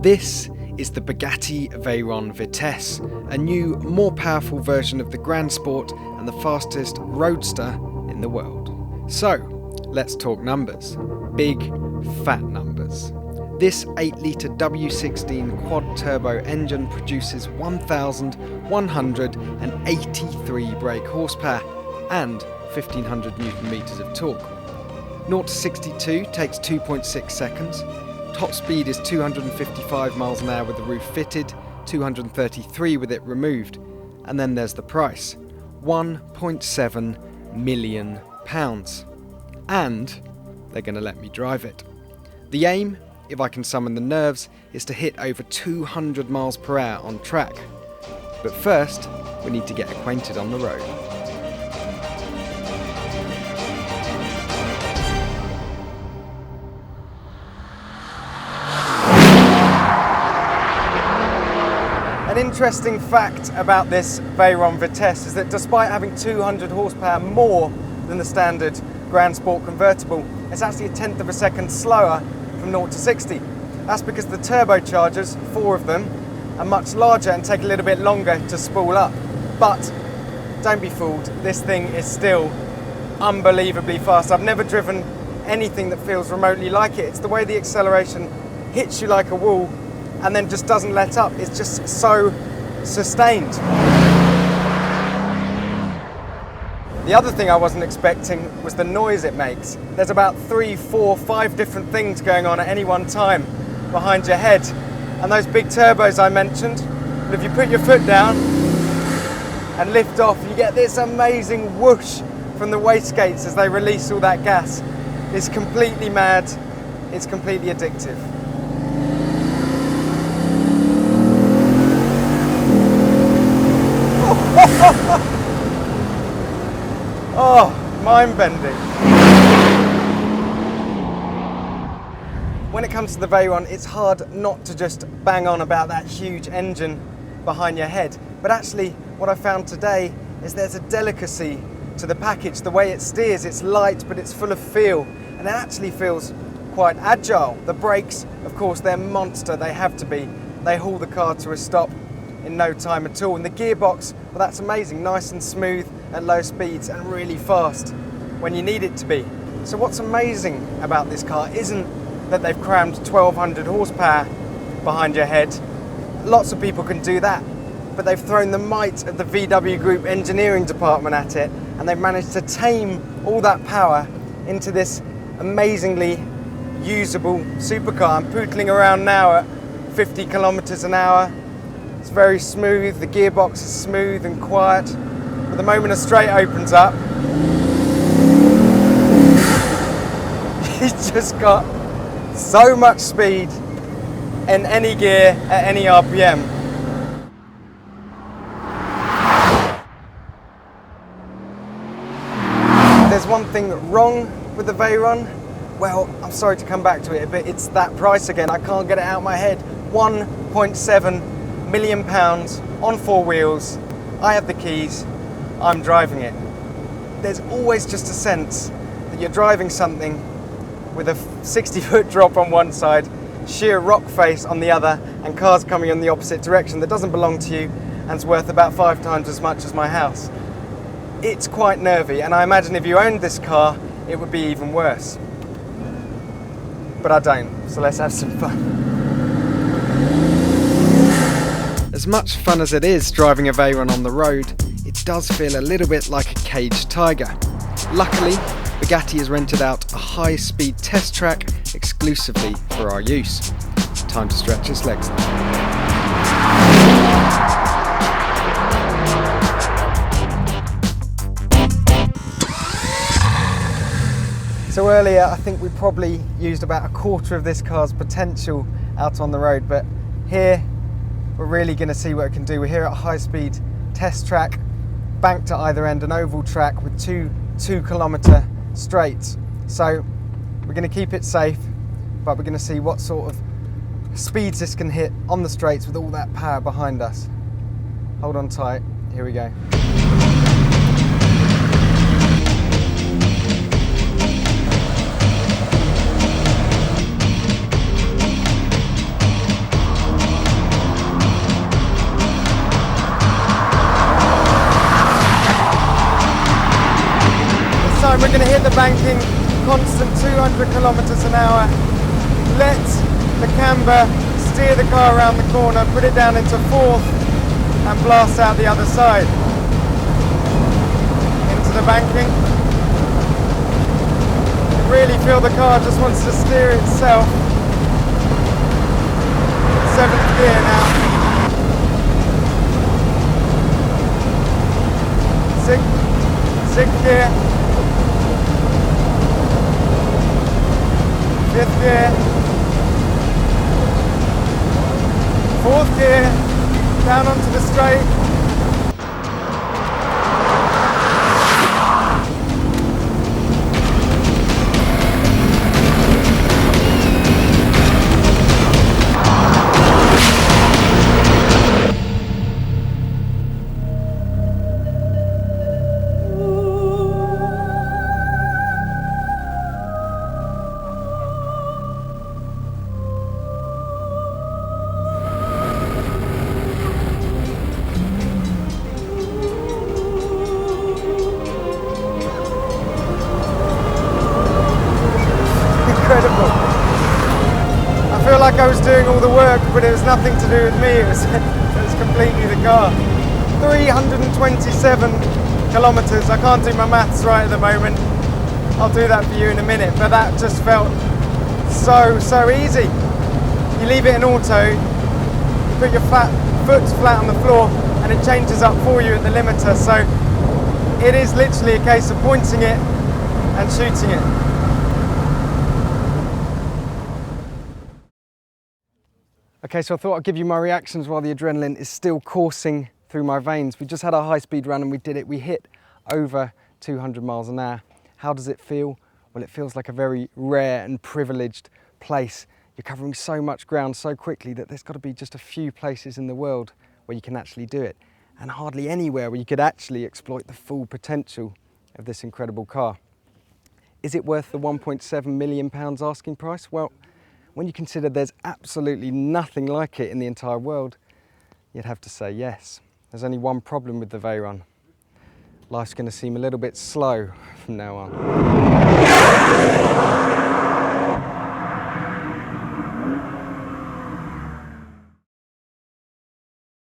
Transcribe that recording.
This is the Bugatti Veyron Vitesse, a new, more powerful version of the Grand Sport and the fastest roadster in the world. So, let's talk numbers. Big, fat numbers. This 8-litre W16 quad-turbo engine produces 1,183 brake horsepower and 1,500 Newton-meters of torque. 0 to 62 takes 2.6 seconds. Top speed is 255 miles an hour with the roof fitted, 233 with it removed. And then there's the price, £1.7 million. And they're going to let me drive it. The aim, if I can summon the nerves, is to hit over 200 miles per hour on track. But first, we need to get acquainted on the road. An interesting fact about this Veyron Vitesse is that despite having 200 horsepower more than the standard Grand Sport convertible, it's actually a tenth of a second slower from 0 to 60. That's because the turbochargers, 4 of them, are much larger and take a little bit longer to spool up. But don't be fooled, this thing is still unbelievably fast. I've never driven anything that feels remotely like it. It's the way the acceleration hits you like a wall and then just doesn't let up. It's just so sustained. The other thing I wasn't expecting was the noise it makes. There's about 3, 4, 5 different things going on at any one time behind your head. And those big turbos I mentioned, but if you put your foot down and lift off, you get this amazing whoosh from the wastegates as they release all that gas. It's completely mad, it's completely addictive. Oh, mind-bending. When it comes to the Veyron, it's hard not to just bang on about that huge engine behind your head. But actually, what I found today is there's a delicacy to the package. The way it steers, it's light, but it's full of feel. And it actually feels quite agile. The brakes, of course, they're monster. They have to be. They haul the car to a stop in no time at all. And the gearbox, well, that's amazing. Nice and smooth at low speeds and really fast when you need it to be. So what's amazing about this car isn't that they've crammed 1,200 horsepower behind your head. Lots of people can do that, but they've thrown the might of the VW Group engineering department at it, and they've managed to tame all that power into this amazingly usable supercar. I'm pootling around now at 50 kilometers an hour. It's very smooth, the gearbox is smooth and quiet. But the moment a straight opens up, he's just got so much speed in any gear at any RPM. There's one thing wrong with the Veyron. Well, I'm sorry to come back to it, but it's that price again. I can't get it out of my head. £1.7 million on 4 wheels. I have the keys. I'm driving it. There's always just a sense that you're driving something with a 60-foot drop on one side, sheer rock face on the other, and cars coming in the opposite direction that doesn't belong to you and is worth about 5 times as much as my house. It's quite nervy, and I imagine if you owned this car, it would be even worse. But I don't, so let's have some fun. As much fun as it is driving a Veyron on the road, it does feel a little bit like a caged tiger. Luckily, Bugatti has rented out a high-speed test track exclusively for our use. Time to stretch his legs. So earlier, I think we probably used about a quarter of this car's potential out on the road, but here we're really going to see what it can do. We're here at a high-speed test track, banked at either end, an oval track with two 2-kilometre straights. So we're going to keep it safe, but we're going to see what sort of speeds this can hit on the straights with all that power behind us. Hold on tight, here we go. time we're going to hit the banking, constant 200 kilometers an hour, let the camber steer the car around the corner, put it down into fourth and blast out the other side. Into the banking. Really feel the car just wants to steer itself. 7th gear now. 6th gear. 5th gear. 4th gear. Down onto the straight. Incredible. I feel like I was doing all the work, but it was nothing to do with me. It was completely the car. 327 kilometers. I can't do my maths right at the moment. I'll do that for you in a minute, but that just felt so easy. You leave it in auto, you put your foot flat on the floor, and it changes up for you at the limiter. So it is literally a case of pointing it and shooting it. Okay, so I thought I'd give you my reactions while the adrenaline is still coursing through my veins. We just had our high-speed run and we did it. We hit over 200 miles an hour. How does it feel? Well, it feels like a very rare and privileged place. You're covering so much ground so quickly that there's got to be just a few places in the world where you can actually do it, and hardly anywhere where you could actually exploit the full potential of this incredible car. Is it worth the £1.7 million asking price? Well, when you consider there's absolutely nothing like it in the entire world, you'd have to say yes. There's only one problem with the Veyron. Life's going to seem a little bit slow from now on.